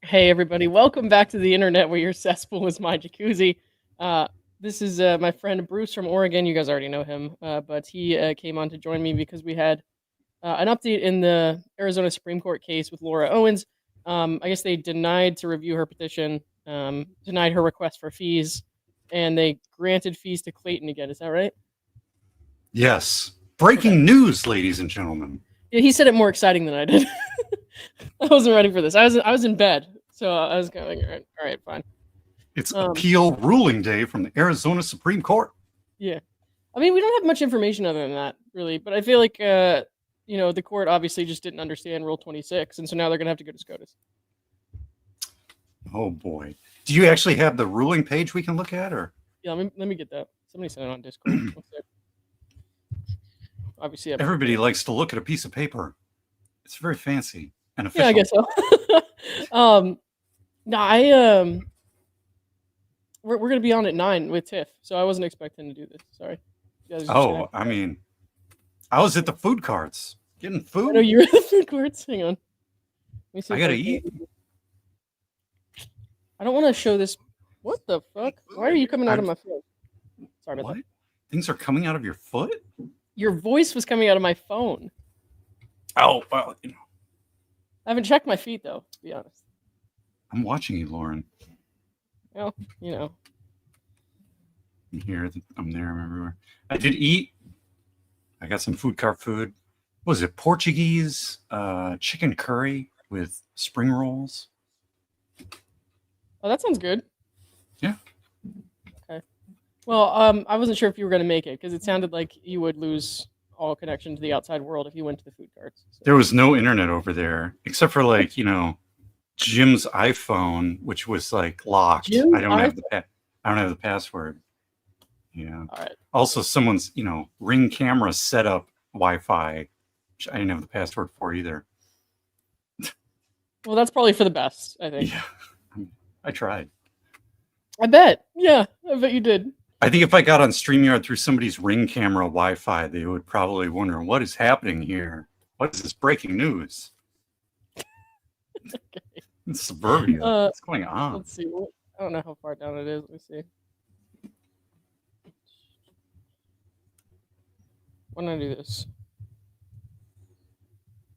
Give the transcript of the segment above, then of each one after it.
Hey everybody, welcome back to the internet where your cesspool is my jacuzzi. This is my friend Bruce from Oregon. You guys already know him, but he came on to join me because we had an update in the Arizona Supreme Court case with Laura Owens. I guess they denied to review her petition, denied her request for fees, and they granted fees to Clayton again. Is that right? Yes. Breaking news, ladies and gentlemen. Yeah, he said it more exciting than I did. I wasn't ready for this. I was in bed, so I was going, all right, fine. It's appeal ruling day from the Arizona Supreme Court. Yeah. I mean, we don't have much information other than that, really, but I feel like, the court obviously just didn't understand Rule 26, and so now they're going to have to go to SCOTUS. Oh, boy. Do you actually have the ruling page we can look at? Or Yeah, let me get that. Somebody sent it on Discord. Obviously, everybody likes to look at a piece of paper. It's very fancy and official. Yeah, I guess so. We're going to be on at 9 with Tiff, so I wasn't expecting to do this. Sorry. Oh, I mean, I was at the food carts getting food. No, you were at the food carts. Hang on. I got to eat. I don't want to show this. What the fuck? Why are you coming out of my foot? Sorry about that. Things are coming out of your foot? Your voice was coming out of my phone. Oh, well, I haven't checked my feet, though, to be honest. I'm watching you, Lauren. Well, I'm here, I'm there, I'm everywhere. I did eat. I got some food cart food. What was it? Portuguese chicken curry with spring rolls. Oh, that sounds good. Yeah. Okay. Well, I wasn't sure if you were going to make it because it sounded like you would lose all connection to the outside world if you went to the food carts. So. There was no internet over there except for Jim's iPhone, which was like locked. I don't have the password. Yeah. All right. Also, someone's Ring camera setup Wi-Fi, which I didn't have the password for either. Well, that's probably for the best, I think. Yeah. I tried. I bet. Yeah, I bet you did. I think if I got on StreamYard through somebody's Ring camera Wi-Fi, they would probably wonder, what is happening here? What is this breaking news? Okay. It's suburbia. What's going on? Let's see. I don't know how far down it is. Let me see. Why don't I do this?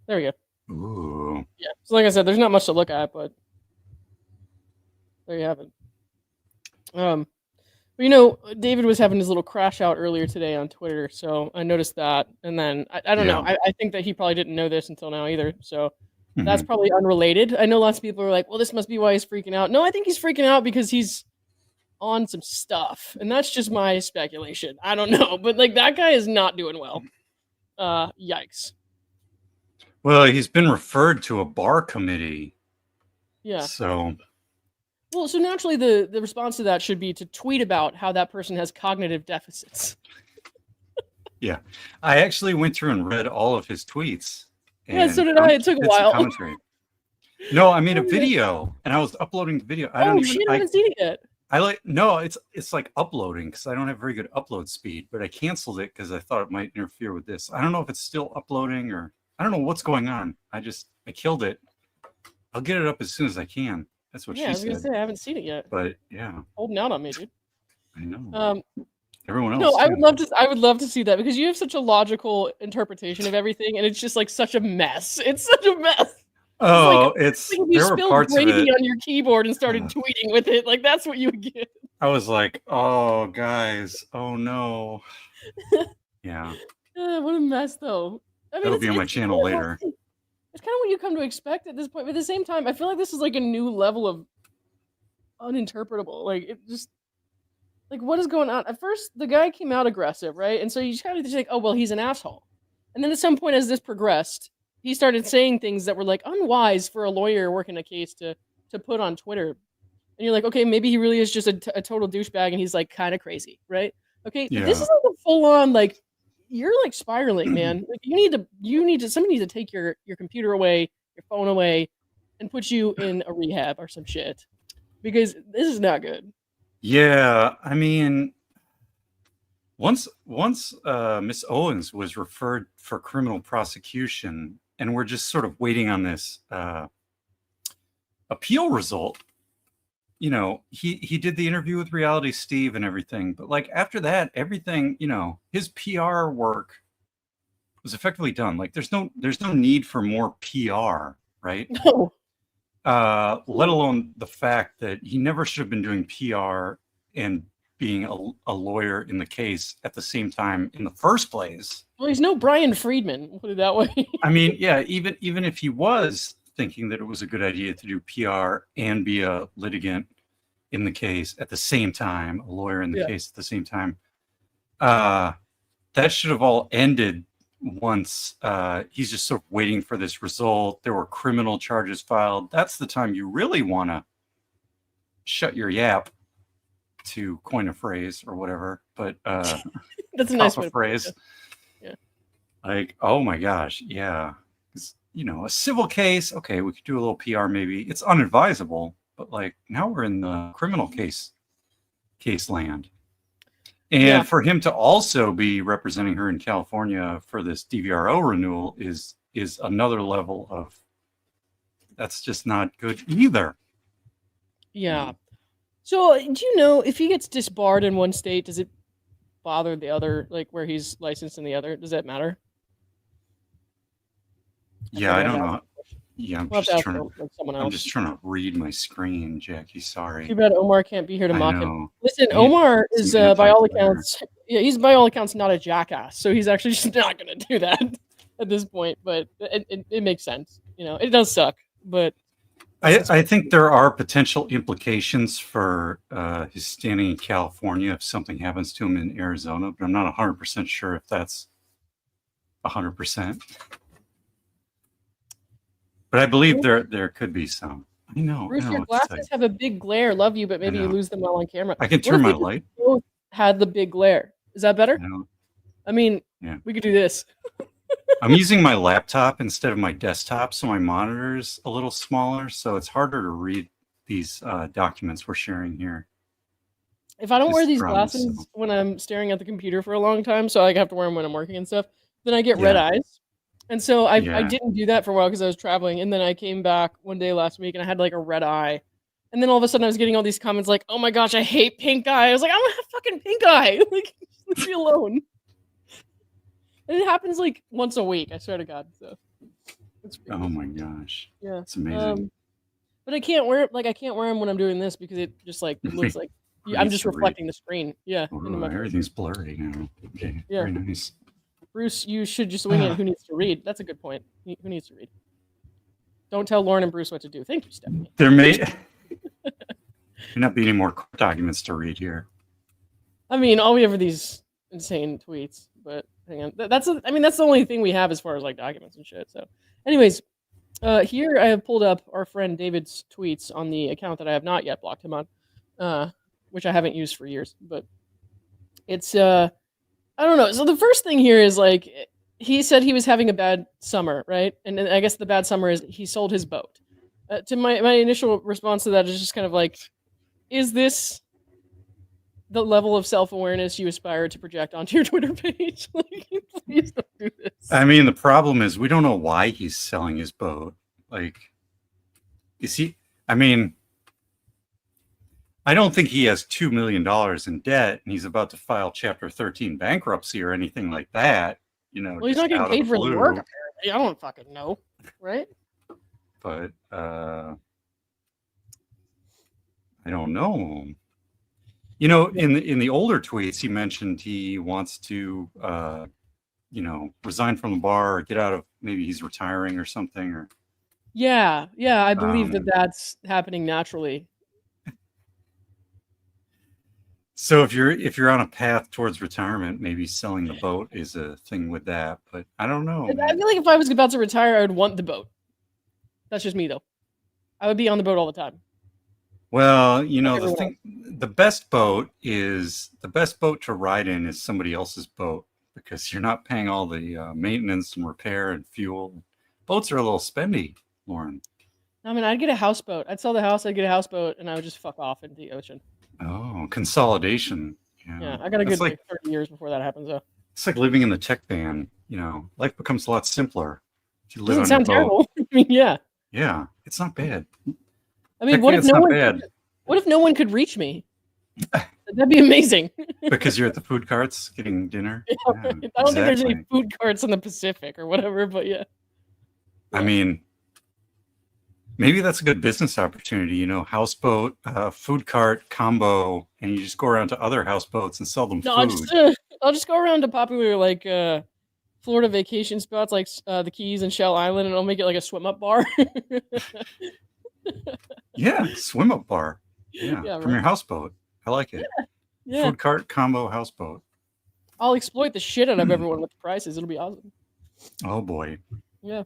There we go. Ooh. Yeah. So like I said, there's not much to look at, but there you have it. But David was having his little crash out earlier today on Twitter, so I noticed that. And then I don't know. I think that he probably didn't know this until now either. So that's probably unrelated. I know lots of people are like, well, this must be why he's freaking out. No, I think he's freaking out because he's on some stuff. And that's just my speculation. I don't know. But that guy is not doing well. Yikes. Well, he's been referred to a bar committee. Yeah. So naturally the response to that should be to tweet about how that person has cognitive deficits. Yeah. I actually went through and read all of his tweets. Yeah, so did I. It took a while. Commentary. No, I made a video and I was uploading the video. I haven't seen it yet. It's like uploading because I don't have very good upload speed, but I canceled it because I thought it might interfere with this. I don't know if it's still uploading or I don't know what's going on. I killed it. I'll get it up as soon as I can. That's what she said. I was gonna say I haven't seen it yet. But yeah. Holding out on me, dude. I know. Everyone else. No, I would love to see that because you have such a logical interpretation of everything, and it's just like such a mess. It's such a mess. Oh, you spilled gravy on your keyboard and started tweeting with it. Like that's what you would get. I was like, oh guys, oh no. Yeah. What a mess though. I mean, that'll be on my channel later. It's kind of what you come to expect at this point. But at the same time, I feel like this is like a new level of uninterpretable. Like it just what is going on? At first, the guy came out aggressive, right? And so you just kind of think, oh well, he's an asshole. And then at some point, as this progressed, he started saying things that were like unwise for a lawyer working a case to put on Twitter. And you're like, okay, maybe he really is just a total douchebag, and he's like kind of crazy, right? Okay, yeah. This is like a full on you're like spiraling, man. Like somebody needs to take your computer away, your phone away, and put you in a rehab or some shit because this is not good. Yeah, I mean, once Miss Owens was referred for criminal prosecution, and we're just sort of waiting on this appeal result, you know, he did the interview with Reality Steve and everything, but like after that, everything, you know, his PR work was effectively done. Like there's no need for more PR, right? No. Let alone the fact that he never should have been doing PR and being a lawyer in the case at the same time in the first place. Well, he's no Brian Friedman, put it that way. I mean, yeah, even if he was thinking that it was a good idea to do PR and be a litigant in the case at the same time, a lawyer in the case at the same time, that should have all ended once he's just sort of waiting for this result. There were criminal charges filed. That's the time you really want to shut your yap, to coin a phrase or whatever. But that's a nice phrase. Yeah. Like, oh my gosh, yeah. You know, a civil case, okay, we could do a little PR maybe. It's unadvisable, but like now we're in the criminal case land. And for him to also be representing her in California for this DVRO renewal is another level of, that's just not good either. Yeah. So do you know if he gets disbarred in one state, does it bother the other, like where he's licensed in the other? Does that matter? Yeah, I don't know. Yeah, I'm just trying to read my screen, Jackie. Sorry. Too bad Omar can't be here to mock him. Listen, Omar is by all accounts, he's by all accounts not a jackass, so he's actually just not going to do that at this point. But it makes sense, you know. It does suck, but I think there are potential implications for his standing in California if something happens to him in Arizona, but I'm not 100% sure if that's 100%. But I believe there could be some. I know. Bruce, your glasses have a big glare. Love you, but maybe you lose them while on camera. I can turn my light. Both had the big glare. Is that better? I mean, we could do this. I'm using my laptop instead of my desktop, so my monitor's a little smaller, so it's harder to read these documents we're sharing here. If I don't wear these glasses when I'm staring at the computer for a long time, so I have to wear them when I'm working and stuff, then I get red eyes. And so I didn't do that for a while because I was traveling, and then I came back one day last week and I had like a red eye. And then all of a sudden I was getting all these comments like, "Oh my gosh, I hate pink eye." I was like, "I don't have fucking pink eye. Like, leave me alone." And it happens like once a week, I swear to God. So oh my gosh. Yeah. It's amazing. But I can't wear them when I'm doing this because it just like looks like I'm just reflecting the screen. Yeah. Everything's blurry now. Okay. Yeah. Very nice. Bruce, you should just wing it. Who needs to read? That's a good point. Who needs to read? Don't tell Lauren and Bruce what to do. Thank you, Stephanie. There may not be any more court documents to read here. I mean, all we have are these insane tweets. But hang on, that's the only thing we have as far as like documents and shit. So, anyways, here I have pulled up our friend David's tweets on the account that I have not yet blocked him on, which I haven't used for years. But it's I don't know. So the first thing here is like he said he was having a bad summer, right? And I guess the bad summer is he sold his boat. To my initial response to that is just kind of like, is this the level of self-awareness you aspire to project onto your Twitter page? Like, please don't do this. I mean, the problem is we don't know why he's selling his boat. Like, is he? I mean, I don't think he has $2 million in debt and he's about to file Chapter 13 bankruptcy or anything like that. You know, well, he's not getting paid for his work, apparently. I don't fucking know, right? But I don't know. You know, in the older tweets, he mentioned he wants to, resign from the bar or get out of. Maybe he's retiring or something. Or yeah, I believe that's happening naturally. So if you're on a path towards retirement, maybe selling the boat is a thing with that. But I don't know. I feel like if I was about to retire, I would want the boat. That's just me, though. I would be on the boat all the time. Well, you know, the best boat to ride in is somebody else's boat because you're not paying all the maintenance and repair and fuel. Boats are a little spendy, Lauren. I mean, I'd get a houseboat. I'd sell the house, I'd get a houseboat, and I would just fuck off into the ocean. Oh, consolidation. Yeah, I got a good 30 years before that happens, though. It's like living in the tech van. You know, life becomes a lot simpler if you live on your boat. Terrible. I mean, yeah. Yeah, it's not bad. I mean, what if That's no not one? bad. What if no one could reach me? That'd be amazing. Because you're at the food carts getting dinner. Yeah, Yeah, I don't think there's any exactly. food carts in the Pacific or whatever, but yeah. I mean, maybe that's a good business opportunity, you know, houseboat, food cart combo, and you just go around to other houseboats and sell them No, food. I'll just go around to popular like Florida vacation spots like the Keys and Shell Island, and I'll make it like a swim up bar. Yeah, swim up bar. Yeah, Yeah, from right. your houseboat. I like it. Yeah, Food cart combo houseboat. I'll exploit the shit out of everyone with the prices. It'll be awesome. Oh boy. Yeah.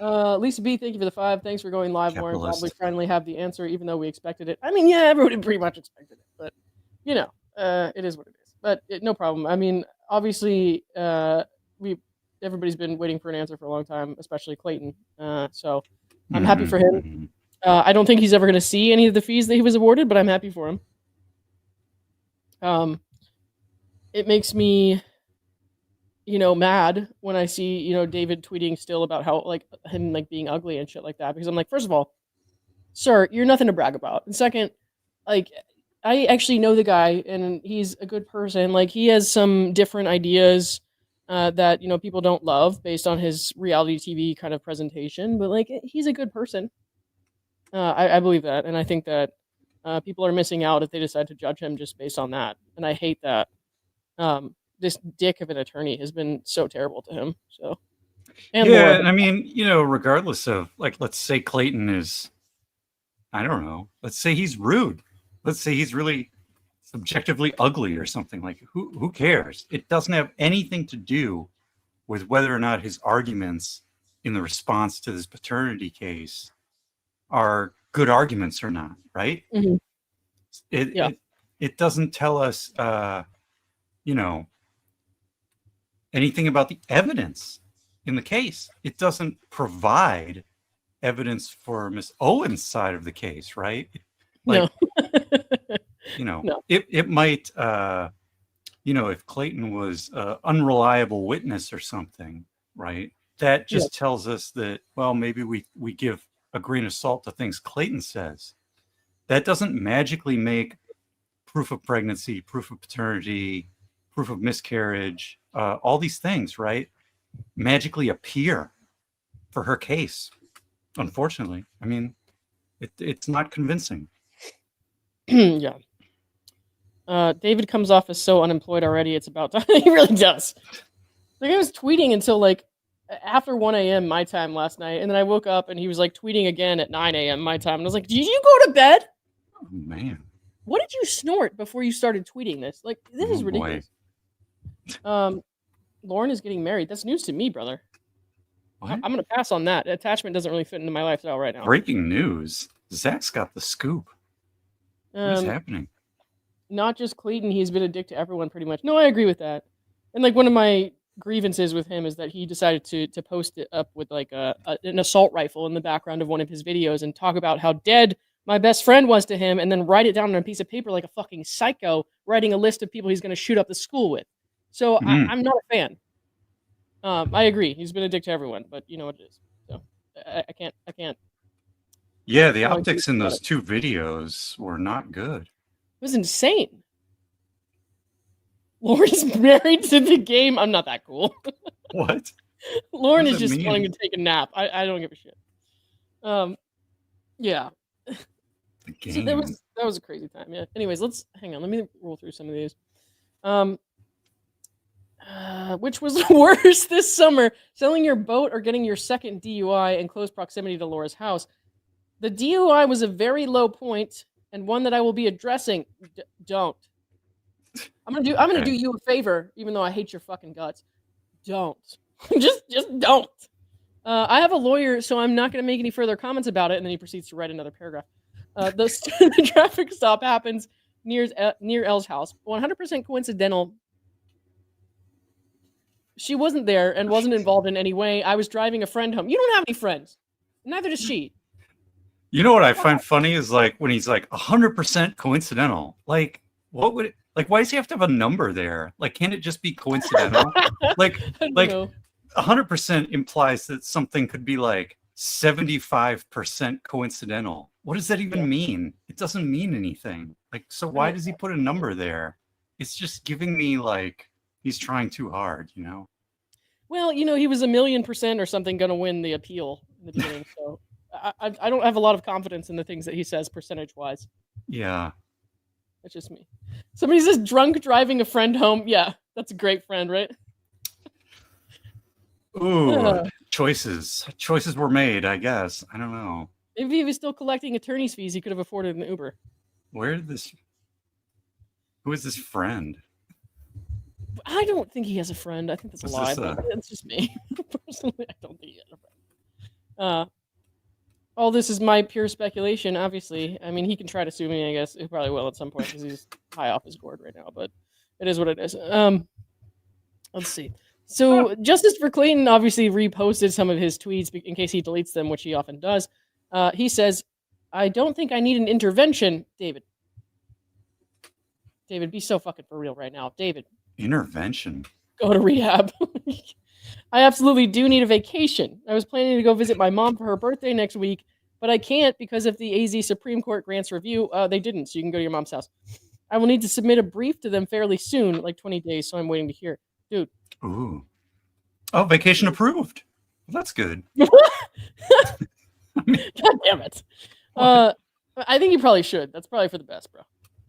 Lisa B, thank you for the 5. Thanks for going live more and Capitalist. probably finally have the answer, even though we expected it. I mean, yeah, everybody pretty much expected it, but you know, it is what it is. But no problem. I mean, obviously, everybody's been waiting for an answer for a long time, especially Clayton. So I'm happy for him. Mhm. I don't think he's ever going to see any of the fees that he was awarded, but I'm happy for him. It makes me, mad when I see, David tweeting still about how like him like being ugly and shit like that. Because I'm like, first of all, sir, you're nothing to brag about. And second, like I actually know the guy and he's a good person. Like he has some different ideas that people don't love based on his reality TV kind of presentation, but like he's a good person. I believe that, and I think that people are missing out if they decide to judge him just based on that. And I hate that this dick of an attorney has been so terrible to him. So, and yeah, Laura, and I mean, regardless of like, let's say Clayton is, I don't know, let's say he's rude, let's say he's really subjectively ugly or something. Like, who cares? It doesn't have anything to do with whether or not his arguments in the response to this paternity case are good arguments or not, right? Mhm. It doesn't tell us anything about the evidence in the case. It doesn't provide evidence for Miss Owens' side of the case, right? Like, No. it might if Clayton was an unreliable witness or something, right? That just tells us that, well, maybe we give a grain of salt to things Clayton says. That doesn't magically make proof of pregnancy, proof of paternity, proof of miscarriage, all these things, right, magically appear for her case. Unfortunately, I mean, it's not convincing. Yeah. David comes off as so unemployed already. It's about time. He really does. Like I was tweeting until like after 1 a.m. my time last night, and then I woke up and he was like tweeting again at 9 a.m. my time, and I was like, "Did you go to bed? Oh, man, what did you snort before you started tweeting this? Like this is ridiculous." Lauren is getting married. That's news to me, brother. What? I'm gonna pass on that. Attachment doesn't really fit into my lifestyle right now. Breaking news. Zach's got the scoop. What is happening? Not just Clayton, he's been a dick to everyone pretty much. No, I agree with that. And like one of my grievances with him is that he decided to post it up with like an assault rifle in the background of one of his videos and talk about how dead my best friend was to him, and then write it down on a piece of paper like a fucking psycho, writing a list of people he's going to shoot up the school with. So I'm not a fan. I agree. He's been a dick to everyone, but you know what it is. So I can't. Yeah, the optics in those 2 videos were not good. It was insane. Lauren's married to the game. I'm not that cool. What? Lauren is just wanting to take a nap. I don't give a shit. Yeah. The game. So that was a crazy time. Yeah. Anyways, let's hang on. Let me roll through some of these. Which was worse this summer, selling your boat or getting your second DUI in close proximity to Laura's house? The DUI was a very low point and one that I will be addressing. Don't. I'm gonna do you a favor, even though I hate your fucking guts. Don't. just don't. I have a lawyer, so I'm not gonna make any further comments about it. And then he proceeds to write another paragraph. The traffic stop happens near Elle's house. 100% coincidental. She wasn't there and wasn't involved in any way. I was driving a friend home. You don't have any friends. Neither does she. You know what I find funny is like when he's like 100% coincidental. Like, what would it, like? Why does he have to have a number there? Like, can't it just be coincidental? like 100% implies that something could be like 75% coincidental. What does that even mean? It doesn't mean anything. Like, so why does he put a number there? It's just giving me like he's trying too hard, you know? Well, you know, he was 1,000,000% or something going to win the appeal in the beginning. So I don't have a lot of confidence in the things that he says percentage wise. Yeah. That's just me. Somebody says drunk driving a friend home. Yeah, that's a great friend, right? Ooh, choices. Choices were made, I guess. I don't know. Maybe if he was still collecting attorney's fees, he could have afforded an Uber. Who is this friend? I don't think he has a friend. I think that's a lie, but it's just me. Personally, I don't think he has a friend. All this is my pure speculation, obviously. I mean, he can try to sue me, I guess. He probably will at some point because he's high off his gourd right now, but it is what it is. Let's see. So Justice for Clayton obviously reposted some of his tweets in case he deletes them, which he often does. He says, I don't think I need an intervention, David. David, be so fucking for real right now. David. Intervention? Go to rehab. I absolutely do need a vacation. I was planning to go visit my mom for her birthday next week, but I can't because if the AZ Supreme Court grants review, they didn't, so you can go to your mom's house. I will need to submit a brief to them fairly soon, like 20 days, so I'm waiting to hear. Dude. Ooh. Oh, vacation approved. Well, that's good. God damn it. I think you probably should. That's probably for the best, bro.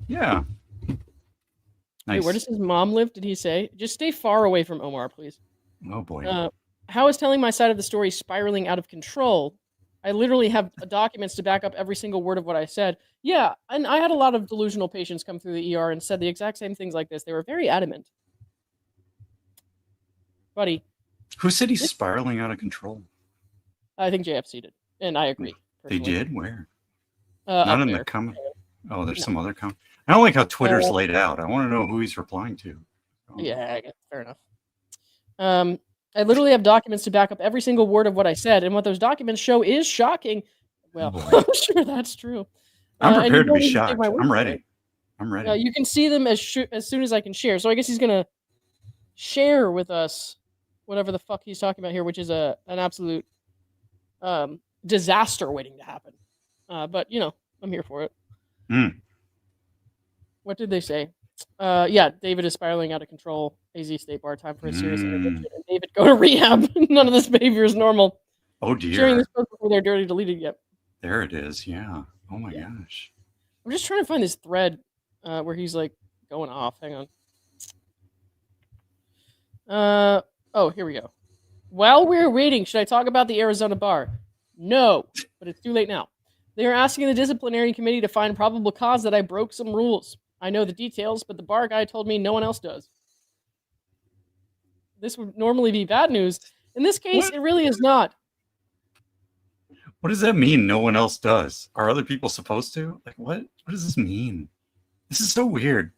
Yeah. Nice. Wait, where does his mom live, did he say? Just stay far away from Omar, please. Oh, boy. How is telling my side of the story spiraling out of control? I literally have documents to back up every single word of what I said. Yeah, and I had a lot of delusional patients come through the ER and said the exact same things like this. They were very adamant. Buddy. Who said he's spiraling out of control? I think JFC did, and I agree. Personally. They did? Where? Not in the comment. Oh, there's some other comment. I don't like how Twitter's laid out. I want to know who he's replying to. Yeah, I guess. Fair enough. I literally have documents to back up every single word of what I said, and what those documents show is shocking. Well, I'm sure that's true. I'm prepared to be shocked. I'm ready. I'm ready. You can see them as soon as I can share. So I guess he's going to share with us whatever the fuck he's talking about here, which is an absolute disaster waiting to happen. But, you know, I'm here for it. What did they say? Yeah, David is spiraling out of control. AZ State Bar, time for a serious intervention. And David, go to rehab. None of this behavior is normal. Oh, dear. Sharing this post before they're dirty deleted yet. There it is, yeah. Oh, my gosh. I'm just trying to find this thread where he's, like, going off. Hang on. Oh, here we go. While we're waiting, should I talk about the Arizona bar? No, but it's too late now. They are asking the disciplinary committee to find probable cause that I broke some rules. I know the details, but the bar guy told me no one else does. This would normally be bad news. In this case, it really is not. What does that mean? No one else does. Are other people supposed to? Like, what? What does this mean? This is so weird.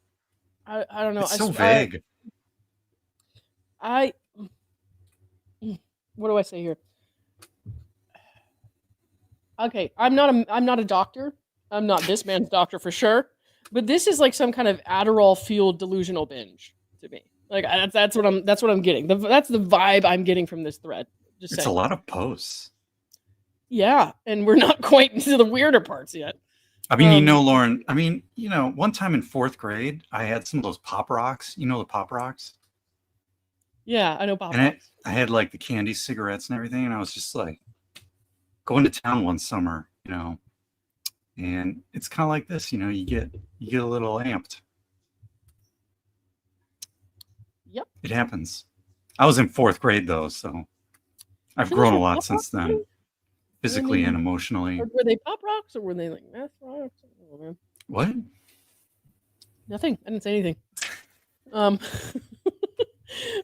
I don't know. It's so vague. What do I say here? Okay, I'm not a doctor. I'm not this man's doctor for sure. But this is like some kind of Adderall fueled delusional binge to me. Like that's what I'm getting. That's the vibe I'm getting from this thread. Just it's saying. A lot of posts. Yeah, and we're not quite into the weirder parts yet. I mean, you know, Lauren. I mean, you know, one time in 4th grade, I had some of those Pop Rocks. You know the Pop Rocks? Yeah, I know Pop Rocks. I had like the candy cigarettes and everything, and I was just like going to town one summer, you know. And it's kind of like this, you know, you get a little amped. Yep. It happens. I was in 4th grade though, so I've grown a lot since then, physically and emotionally. Were they Pop Rocks or were they like Math Rocks? Oh, man. What? Nothing. I didn't say anything. All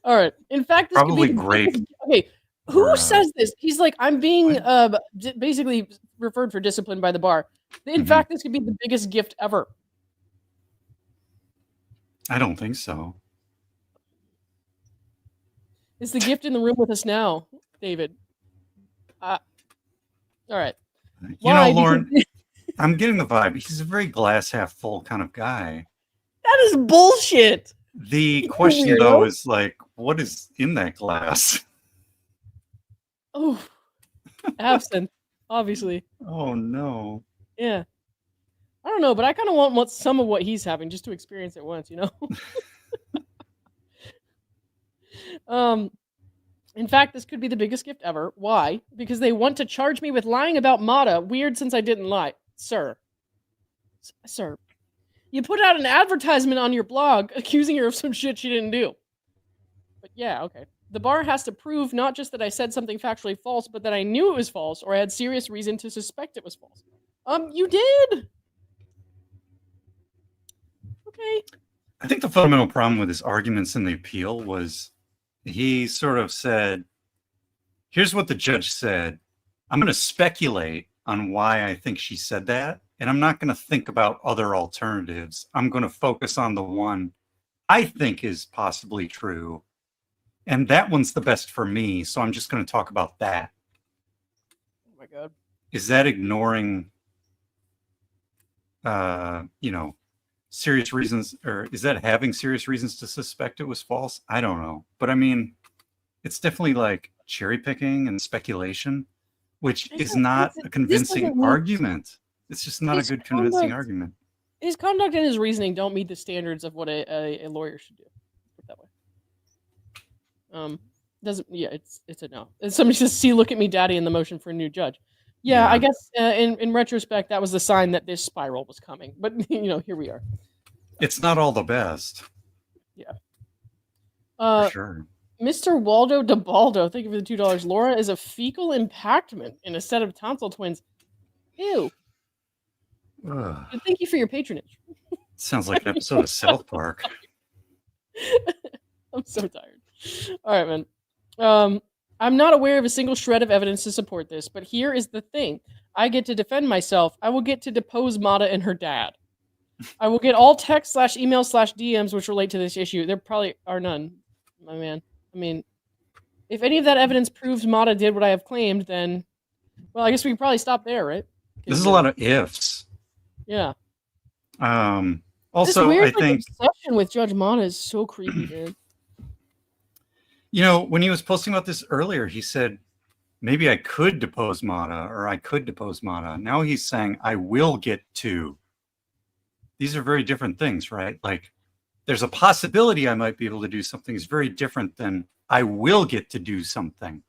right. In fact, this probably could be grape. Okay. Who says this? He's like, I'm being basically referred for discipline by the bar. In fact, this could be the biggest gift ever. I don't think so. Is the gift in the room with us now, David? All right. You know, Lauren, I'm getting the vibe. He's a very glass half full kind of guy. That is bullshit. The question, though, is like, what is in that glass? Oh, Absinthe, obviously. Oh no. Yeah. I don't know, but I kind of want some of what he's having just to experience it once, you know? um, in fact, this could be the biggest gift ever. Why? Because they want to charge me with lying about Mata. Weird since I didn't lie. Sir. Sir. You put out an advertisement on your blog accusing her of some shit she didn't do. But yeah, okay. The bar has to prove not just that I said something factually false, but that I knew it was false or I had serious reason to suspect it was false. You did. Okay. I think the fundamental problem with his arguments in the appeal was he sort of said, here's what the judge said. I'm going to speculate on why I think she said that. And I'm not going to think about other alternatives. I'm going to focus on the one I think is possibly true. And that one's the best for me. So I'm just going to talk about that. Oh my God. Is that ignoring, serious reasons, or is that having serious reasons to suspect it was false? I don't know. But I mean, it's definitely like cherry picking and speculation, which is not a convincing argument. It's just not a good convincing argument. His conduct and his reasoning don't meet the standards of what a lawyer should do. Put it that way. It's a no. And somebody says, "See, look at me, daddy," in the motion for a new judge. Yeah. I guess in retrospect, that was the sign that this spiral was coming. But here we are. It's not all the best. Yeah. For sure. Mr. Waldo DeBaldo, thank you for the $2. Laura is a fecal impactment in a set of tonsil twins. Ew. Thank you for your patronage. Sounds like an episode of South Park. I'm so tired. All right, man. I'm not aware of a single shred of evidence to support this, but here is the thing. I get to defend myself. I will get to depose Mata and her dad. I will get all text/email/DMs which relate to this issue. There probably are none, my man. I mean, if any of that evidence proves Mata did what I have claimed, then, well, I guess we can probably stop there, right? This is a lot of ifs. Yeah. Also, weird, I think obsession with Judge Mata is so creepy, dude. When he was posting about this earlier, he said, maybe I could depose Mata, or I could depose Mata. Now he's saying, I will get to. These are very different things, right? Like, there's a possibility I might be able to do something is very different than I will get to do something.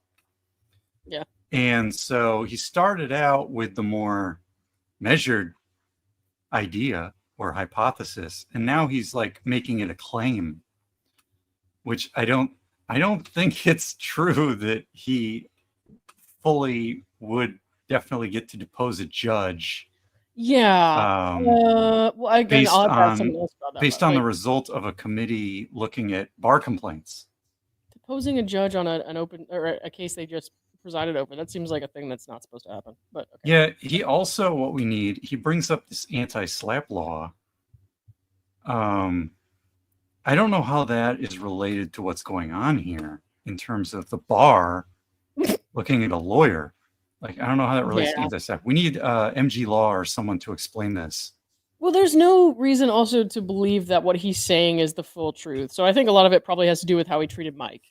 Yeah. And so he started out with the more measured idea or hypothesis, and now he's like making it a claim, which I don't think it's true that he fully would definitely get to depose a judge. Yeah. Well, again, based on the result of a committee looking at bar complaints. Deposing a judge on an open or a case they just presided over, that seems like a thing that's not supposed to happen. But okay. Yeah, he also, what we need, he brings up this anti-slap law. I don't know how that is related to what's going on here in terms of the bar looking at a lawyer. Like, I don't know how that relates to anti-slap. We need MG Law or someone to explain this. Well, there's no reason also to believe that what he's saying is the full truth. So I think a lot of it probably has to do with how he treated Mike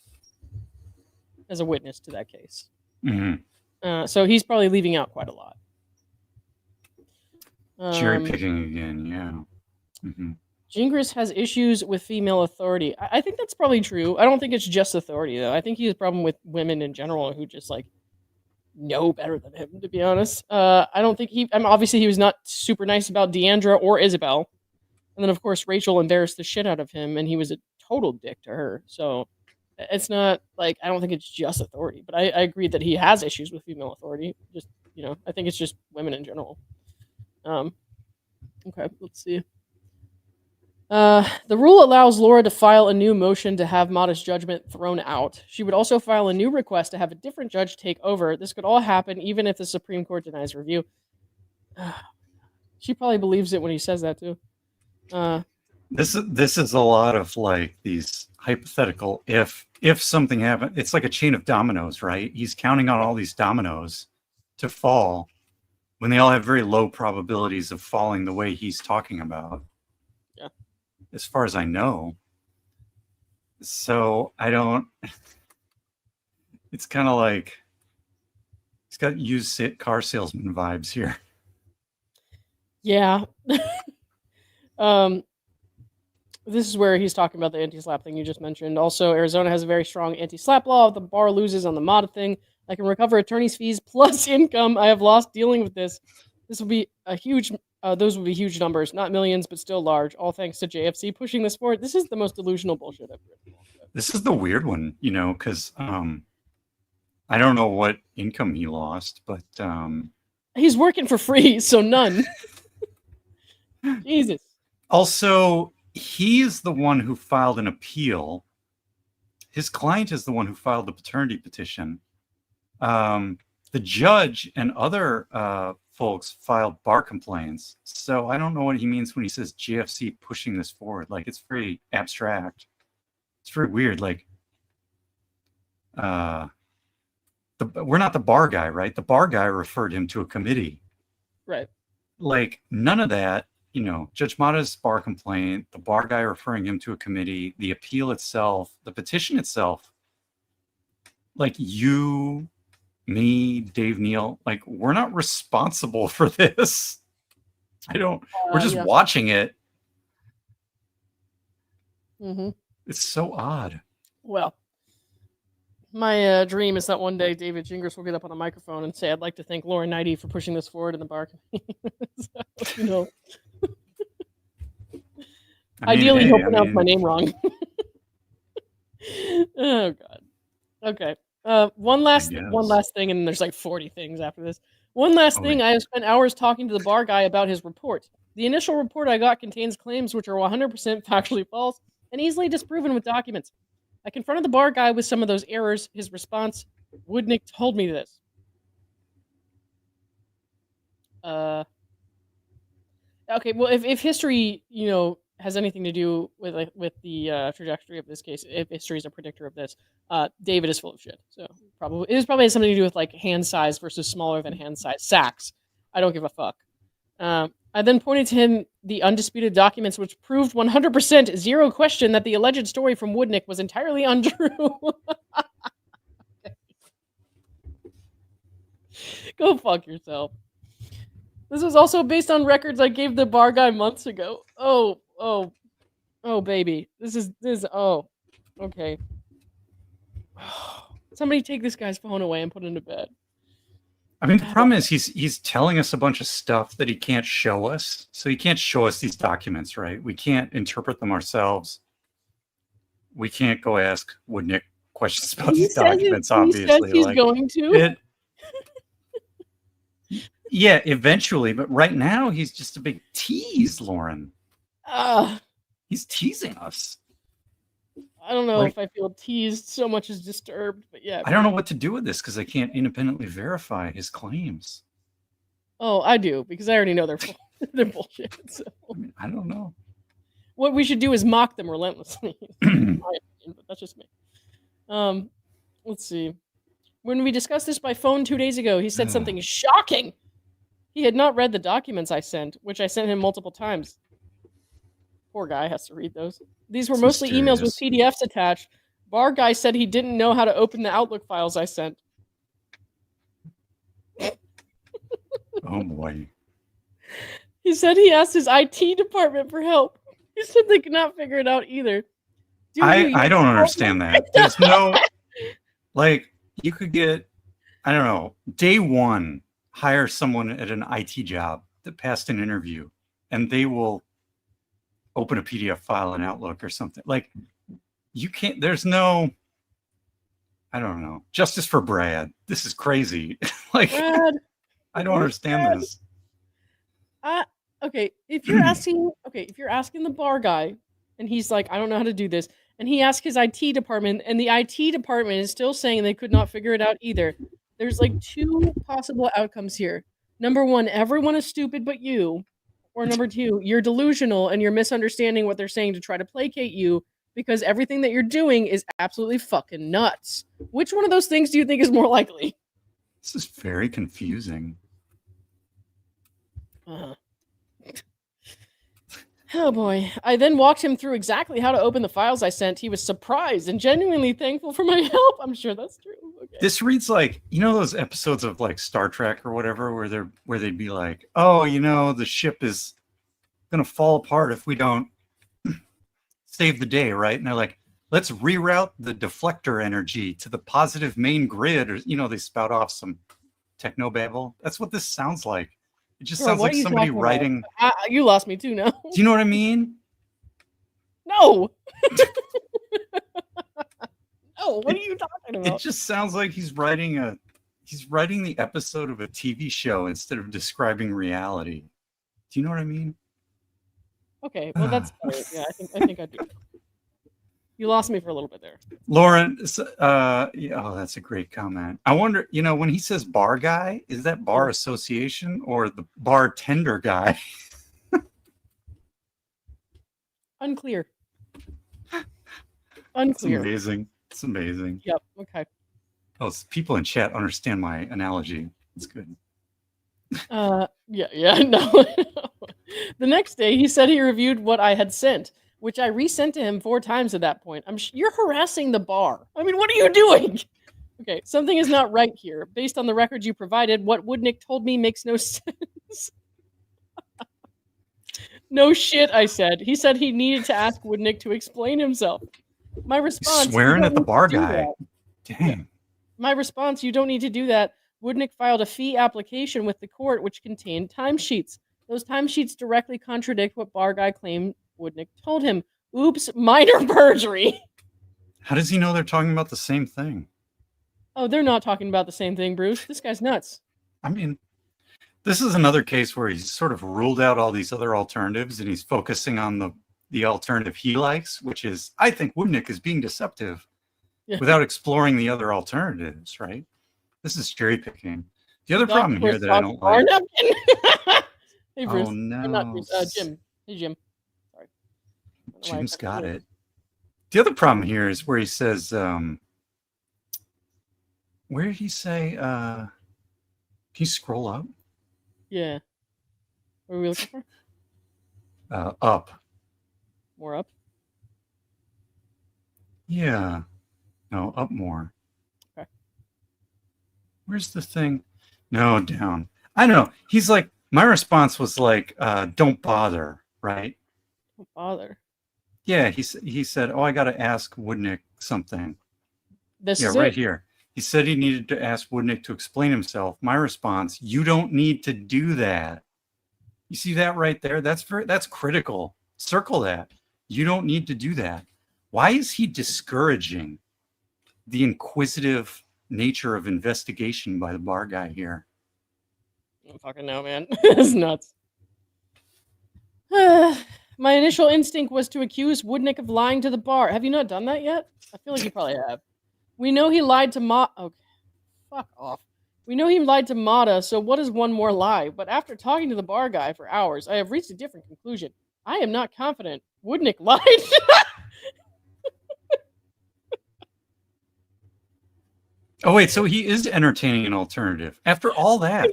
as a witness to that case. Mm-hmm. So he's probably leaving out quite a lot. Cherry picking again, yeah. Mm-hmm. Gingras has issues with female authority. I think that's probably true. I don't think it's just authority, though. I think he has a problem with women in general who just, like, know better than him, to be honest. I don't think obviously he was not super nice about Deandra or Isabel. And then, of course, Rachel embarrassed the shit out of him, and he was a total dick to her. So it's not, like, I don't think it's just authority. But I agree that he has issues with female authority. Just, I think it's just women in general. Okay, let's see. The rule allows Laura to file a new motion to have Mata's judgment thrown out. She would also file a new request to have a different judge take over. This could all happen even if the Supreme Court denies review. She probably believes it when he says that too. This is a lot of like these hypothetical if something happened. It's like a chain of dominoes, right? He's counting on all these dominoes to fall when they all have very low probabilities of falling the way he's talking about. Yeah. As far as I know. So I don't, it's kind of like, He's got used car salesman vibes here. Yeah. This is where he's talking about the anti-slap thing you just mentioned. Also, Arizona has a very strong anti-slap law. If the bar loses on the MOTA thing, I can recover attorney's fees plus income I have lost dealing with this. This will be a huge. Those will be huge numbers, not millions, but still large. All thanks to JFC pushing this forward. This is the most delusional bullshit I've heard. This is the weird one, because I don't know what income he lost, but he's working for free, so none. Jesus. Also, he's the one who filed an appeal. His client is the one who filed the paternity petition. The judge and other folks filed bar complaints. So I don't know what he means when he says GFC pushing this forward. Like, it's very abstract. It's very weird. Like, we're not the bar guy, right? The bar guy referred him to a committee. Right. Like, none of that, Judge Mata's bar complaint, the bar guy referring him to a committee, the appeal itself, the petition itself, like you, me, Dave Neal, like, we're not responsible for this. We're just watching it. Mm-hmm. It's so odd. Well, my dream is that one day David Gingras will get up on a microphone and say, I'd like to thank Laura Neidigh for pushing this forward in the bar committee. So, ideally, he'll pronounce my name wrong. Oh, God. Okay. One last thing, and there's like 40 things after this. One last thing, I have spent hours talking to the bar guy about his report. The initial report I got contains claims which are 100% factually false and easily disproven with documents. I confronted the bar guy with some of those errors. His response, Woodnick told me this. Okay, well, if history, has anything to do with the trajectory of this case, if history is a predictor of this, David is full of shit. So it probably has something to do with like hand size versus smaller than hand size sacks. I don't give a fuck. I then pointed to him the undisputed documents which proved 100% zero question that the alleged story from Woodnick was entirely untrue. Go fuck yourself. This was also based on records I gave the bar guy months ago. Oh, baby. This is, okay. Somebody take this guy's phone away and put him to bed. I mean, the problem is he's telling us a bunch of stuff that he can't show us. So he can't show us these documents, right? We can't interpret them ourselves. We can't go ask Woodnick questions about these documents, obviously. He says he's going to. Yeah, eventually. But right now, he's just a big tease, Lauren. He's teasing us. I don't know if I feel teased so much as disturbed, but yeah. I don't know what to do with this because I can't independently verify his claims. Oh, I do, because I already know they're bullshit. So. I mean, I don't know. What we should do is mock them relentlessly. But that's just me. Let's see. When we discussed this by phone 2 days ago, he said something shocking. He had not read the documents I sent, which I sent him multiple times. Poor guy has to read those. These were mostly emails with PDFs attached. Bar guy said he didn't know how to open the Outlook files I sent. Oh, boy. He said he asked his IT department for help. He said they could not figure it out either. I don't understand that. There's no... Like, you could get, I don't know, day one, hire someone at an IT job that passed an interview, and they will open a PDF file in Outlook or something. Like, you can't, there's no, I don't know, justice for Brad. This is crazy. Like, Brad, I don't understand this. Okay, if you're asking the bar guy, and he's like, I don't know how to do this, and he asked his IT department, and the IT department is still saying they could not figure it out either. There's like two possible outcomes here. Number one, everyone is stupid but you. Or number two, you're delusional and you're misunderstanding what they're saying to try to placate you because everything that you're doing is absolutely fucking nuts. Which one of those things do you think is more likely? This is very confusing. Oh boy. I then walked him through exactly how to open the files I sent. He was surprised and genuinely thankful for my help. I'm sure that's true. Okay. This reads like, you know, those episodes of like Star Trek or whatever, where they'd be like, oh, you know, the ship is gonna fall apart if we don't save the day, right? And they're like, let's reroute the deflector energy to the positive main grid, or you know, they spout off some technobabble. That's what this sounds like. It just sounds like somebody writing. You lost me too now. Do you know what I mean? No. No, what are you talking about? It just sounds like he's writing the episode of a TV show instead of describing reality. Do you know what I mean? Okay, well that's yeah, I think I do. You lost me for a little bit there. Lauren, yeah, oh, that's a great comment. I wonder, you know, when he says bar guy, is that bar association or the bartender guy? Unclear. It's amazing. It's amazing. Yep. Okay. Oh, people in chat understand my analogy. It's good. Yeah, no. The next day, he said he reviewed what I had sent, which I resent to him 4 times at that point. You're harassing the bar. I mean, what are you doing? Okay, something is not right here. Based on the records you provided, what Woodnick told me makes no sense. No shit, I said. He said he needed to ask Woodnick to explain himself. My response... He's swearing at the bar guy. Dang. Yeah. My response, you don't need to do that. Woodnick filed a fee application with the court which contained timesheets. Those timesheets directly contradict what bar guy claimed Woodnick told him. Oops, minor perjury. How does he know they're talking about the same thing? Oh, they're not talking about the same thing, Bruce. This guy's nuts. I mean, this is another case where he's sort of ruled out all these other alternatives and he's focusing on the alternative he likes, which is, I think Woodnick is being deceptive without exploring the other alternatives, right? This is cherry picking. The other problem here that I don't like. Hey, Bruce. Oh, no. Not Bruce. Jim. Hey, Jim. Sorry. Jim's got it. The other problem here is where he says, where did he say, can you scroll up? Yeah. What are we looking for? Up. More up? Yeah. No, up more. Okay. Where's the thing? No, down. I know. He's like, my response was like, don't bother, right? Don't bother. Yeah, he said, oh, I got to ask Woodnick something. This is right here. He said he needed to ask Woodnick to explain himself. My response, you don't need to do that. You see that right there? That's critical. Circle that. You don't need to do that. Why is he discouraging the inquisitive nature of investigation by the bar guy here? I don't fucking know, man. It's nuts. My initial instinct was to accuse Woodnick of lying to the bar. Have you not done that yet? I feel like you probably have. We know he lied to Okay, fuck off. We know he lied to Mata, so what is one more lie? But after talking to the bar guy for hours, I have reached a different conclusion. I am not confident. Woodnick lied. Oh wait, so he is entertaining an alternative after all that.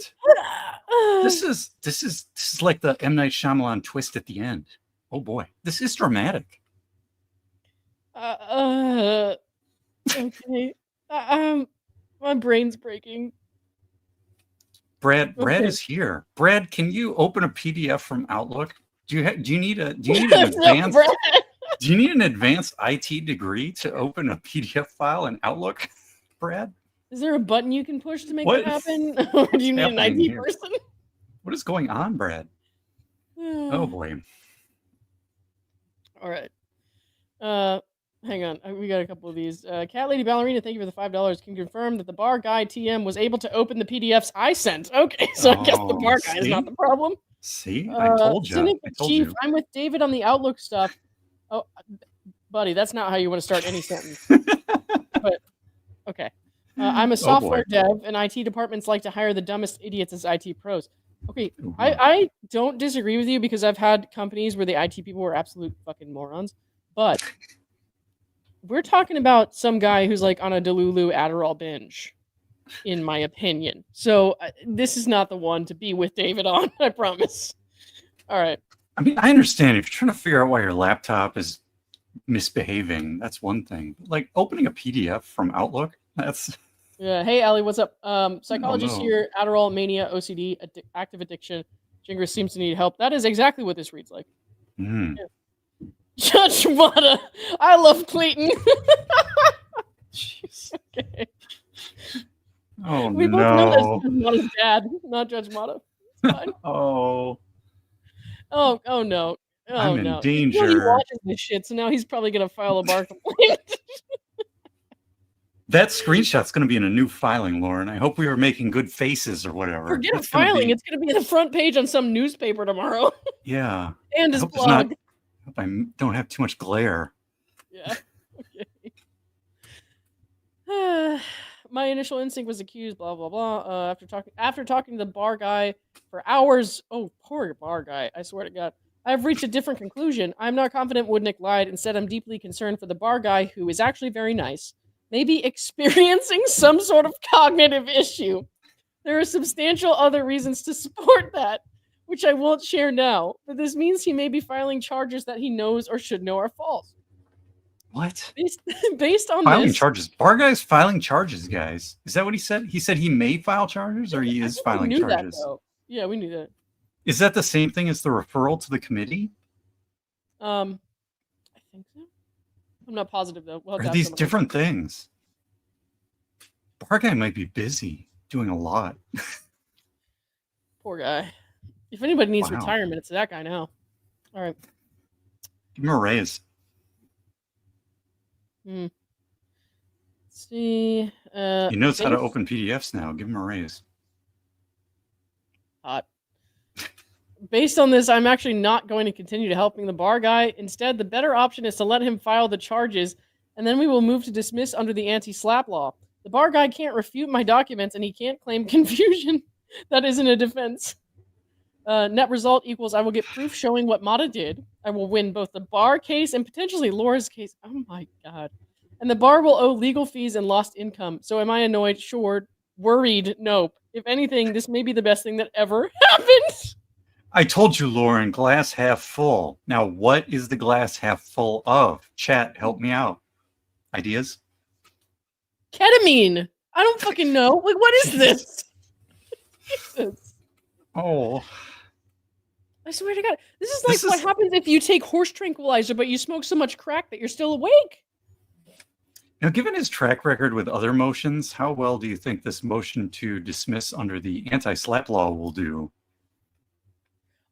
This is like the M. Night Shyamalan twist at the end. Oh boy, this is dramatic. Okay. My brain's breaking. Brad is here. Brad, can you open a PDF from Outlook? Do you need an advanced do you need an advanced IT degree to open a PDF file in Outlook, Brad? Is there a button you can push to make it happen? Or do you need an IT person? What is going on, Brad? Oh boy. All right. Hang on. We got a couple of these. Cat Lady Ballerina, thank you for the $5. Can confirm that the bar guy TM was able to open the PDFs I sent. Okay, so I guess the bar guy is not the problem. See, I told you. Chief, I'm with David on the Outlook stuff. Oh, buddy, that's not how you want to start any sentence. But okay. I'm a software dev, and IT departments like to hire the dumbest idiots as IT pros. Okay, I don't disagree with you because I've had companies where the IT people were absolute fucking morons. But we're talking about some guy who's like on a Delulu Adderall binge, in my opinion. So this is not the one to be with David on, I promise. All right. I mean, I understand if you're trying to figure out why your laptop is misbehaving, that's one thing. Like opening a PDF from Outlook, that's Yeah. Hey, Allie, what's up? oh Psychologist no. here. Adderall, mania, OCD, active addiction. Jingris seems to need help. That is exactly what this reads like. Mm. Yeah. Judge Mata. I love Clayton. Jeez. Okay. Oh We both know that's no. Judge Mata's dad, not Judge Mata. It's fine. Oh, Oh no. Oh I'm in no. You know he danger. watches this shit, so now he's probably gonna file a bar complaint. That screenshot's going to be in a new filing, Lauren. I hope we were making good faces or whatever. Forget That's gonna filing. be- It's gonna be the front page on some newspaper tomorrow. Yeah. And I his hope it's not. blog. I hope I don't have too much glare. Yeah. Okay. My initial instinct was accused, blah blah blah. After talking to the bar guy for hours. Oh, poor bar guy. I swear to God. I've reached a different conclusion. I'm not confident Woodnick lied. Instead, I'm deeply concerned for the bar guy who is actually very nice. Maybe experiencing some sort of cognitive issue. There are substantial other reasons to support that, which I won't share now, but this means he may be filing charges that he knows or should know are false. What? Based on Filing this, charges. Bar guy's filing charges, guys. Is that what he said? He said he may file charges or he I is think we filing knew charges? that, though. Yeah, we knew that. Is that the same thing as the referral to the committee? I think so. I'm not positive though. We'll have to Are ask these someone. different things? Bar guy might be busy doing a lot. Poor guy. If anybody needs Wow. retirement, it's that guy now. All right. Give him a raise. Let's see. He knows how to open PDFs now. Give him a raise. Hot. Based on this, I'm actually not going to continue to helping the bar guy. Instead, the better option is to let him file the charges, and then we will move to dismiss under the anti-slap law. The bar guy can't refute my documents, and he can't claim confusion. That isn't a defense. Net result equals I will get proof showing what Mata did. I will win both the bar case and potentially Laura's case. Oh my God. And the bar will owe legal fees and lost income. So am I annoyed? Sure. Worried? Nope. If anything, this may be the best thing that ever happened. I told you, Lauren, glass half full. Now, what is the glass half full of? Chat, help me out. Ideas? Ketamine. I don't fucking know. Like, what is this? Jesus. Oh. I swear to God. This is like what happens if you take horse tranquilizer, but you smoke so much crack that you're still awake. Now, given his track record with other motions, how well do you think this motion to dismiss under the anti-slap law will do?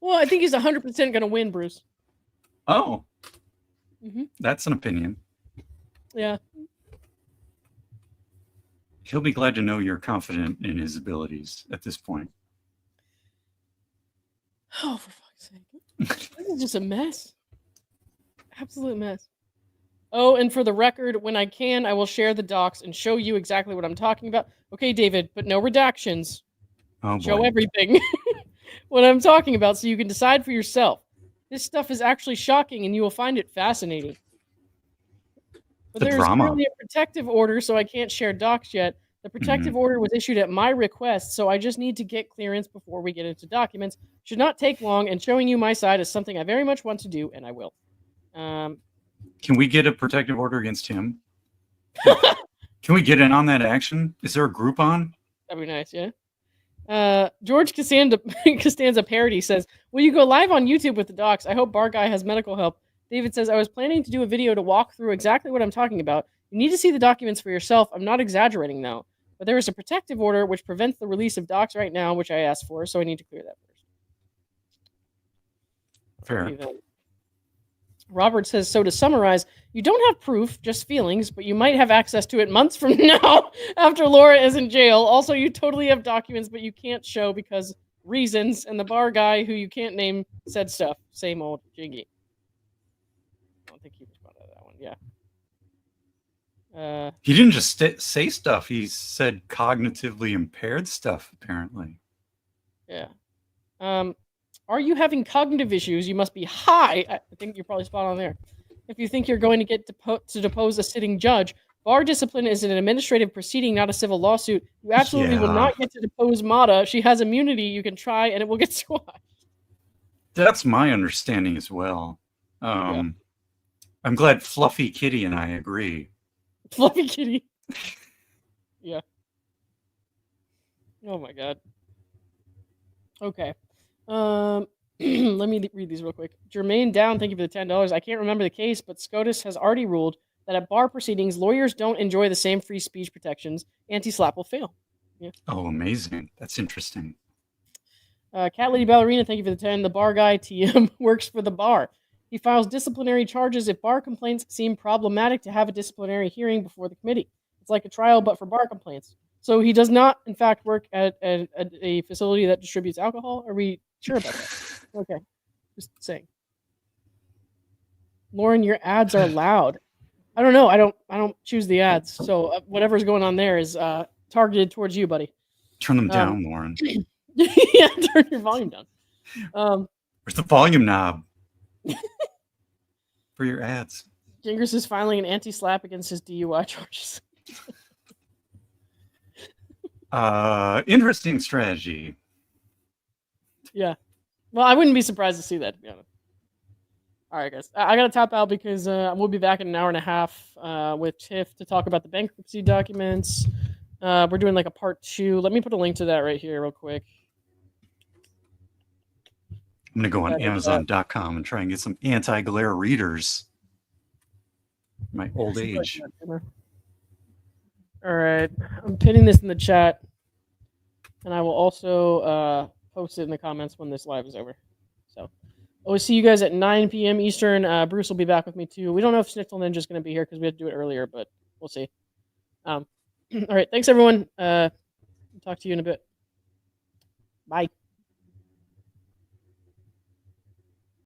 Well, I think he's 100% going to win, Bruce. Oh. Mm-hmm. That's an opinion. Yeah. He'll be glad to know you're confident in his abilities at this point. Oh, for fuck's sake. This is just a mess. Absolute mess. Oh, and for the record, when I can, I will share the docs and show you exactly what I'm talking about. Okay, David, but no redactions. Oh, Show boy. everything. What I'm talking about so you can decide for yourself. This stuff is actually shocking and you will find it fascinating. But The there is drama. currently a protective order, so I can't share docs yet. The protective order was issued at my request, so I just need to get clearance before we get into documents. Should not take long, and showing you my side is something I very much want to do, and I will. Can we get a protective order against him? Can we get in on that action? Is there a group on? That'd be nice, yeah. George Costanza parody says, will you go live on YouTube with the docs? I hope Bar Guy has medical help. David says, I was planning to do a video to walk through exactly what I'm talking about. You need to see the documents for yourself. I'm not exaggerating, though. But there is a protective order which prevents the release of docs right now, which I asked for, so I need to clear that first. Fair. Robert says, so to summarize, you don't have proof, just feelings, but you might have access to it months from now after Laura is in jail. Also, you totally have documents, but you can't show because reasons, and the bar guy who you can't name said stuff. Same old Jiggy. I don't think he responded to that one. Yeah. He didn't just say stuff. He said cognitively impaired stuff, apparently. Yeah. Are you having cognitive issues? You must be high. I think you're probably spot on there. If you think you're going to get to depose a sitting judge, bar discipline is an administrative proceeding, not a civil lawsuit. You absolutely will not get to depose Mata. She has immunity. You can try, and it will get squashed. That's my understanding as well. I'm glad Fluffy Kitty and I agree. Fluffy Kitty. Yeah. Oh my god. Okay. Let me read these real quick. Jermaine Down, thank you for the $10. I can't remember the case, but SCOTUS has already ruled that at bar proceedings, lawyers don't enjoy the same free speech protections. Anti-slap will fail. Yeah. Oh, amazing. That's interesting. Cat Lady Ballerina, thank you for the 10. The bar guy, TM, works for the bar. He files disciplinary charges if bar complaints seem problematic to have a disciplinary hearing before the committee. It's like a trial, but for bar complaints. So he does not, in fact, work at a facility that distributes alcohol? Are we sure about that? Okay. Just saying. Lauren, your ads are loud. I don't know. I don't choose the ads. So whatever's going on there is targeted towards you, buddy. Turn them down, Lauren. Yeah, turn your volume down. Where's the volume knob for your ads? Gingras is filing an anti-slap against his DUI charges. Interesting strategy. Yeah. Well, I wouldn't be surprised to see that, to be honest. All right, guys. I got to tap out because we'll be back in an hour and a half with Tiff to talk about the bankruptcy documents. We're doing like a part 2. Let me put a link to that right here real quick. I'm going to go on Amazon.com and try and get some anti-glare readers. My old age. All right. I'm pinning this in the chat. And I will also post it in the comments when this live is over. So we'll see you guys at 9 p.m. Eastern. Bruce will be back with me too. We don't know if Snitzel Ninja is going to be here because we had to do it earlier, but we'll see. All right. Thanks, everyone. Talk to you in a bit. Bye.